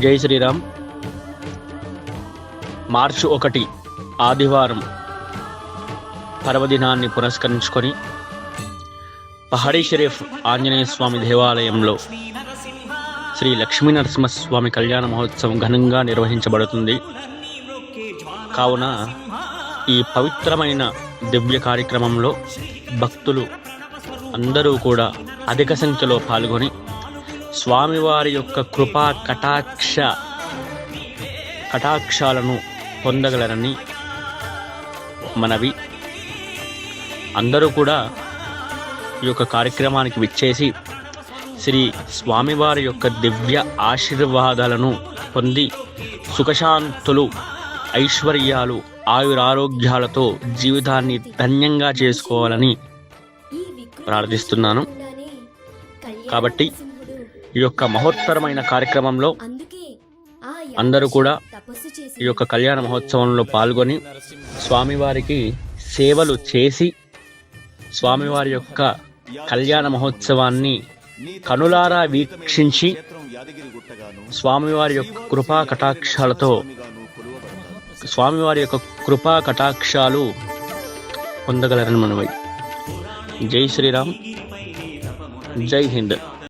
జై శ్రీరామ్. మార్చి 1 ఆదివారం పర్వదినాన్ని పురస్కరించుకొని పహాడీ షరీఫ్ ఆంజనేయ స్వామి దేవాలయంలో శ్రీ లక్ష్మీ నరసింహస్వామి కళ్యాణ మహోత్సవం ఘనంగా నిర్వహించబడుతుంది. కావున ఈ పవిత్రమైన దివ్య కార్యక్రమంలో భక్తులు అందరూ కూడా అధిక సంఖ్యలో పాల్గొని స్వామివారి యొక్క కృపా కటాక్షాలను పొందగలరని మనవి. అందరూ కూడా ఈ యొక్క కార్యక్రమానికి విచ్చేసి శ్రీ స్వామివారి యొక్క దివ్య ఆశీర్వాదాలను పొంది సుఖశాంతులు, ఐశ్వర్యాలు, ఆయురారోగ్యాలతో జీవితాన్ని ధన్యంగా చేసుకోవాలని ప్రార్థిస్తున్నాను. కాబట్టి ఈ యొక్క మహోత్తరమైన కార్యక్రమంలో అందరూ కూడా ఈ యొక్క కళ్యాణ మహోత్సవంలో పాల్గొని స్వామివారికి సేవలు చేసి స్వామివారి యొక్క కళ్యాణ మహోత్సవాన్ని కనులారా వీక్షించి స్వామివారి యొక్క కృపా కటాక్షాలు పొందగలరని మనవి. జై శ్రీరామ్, జై హింద్.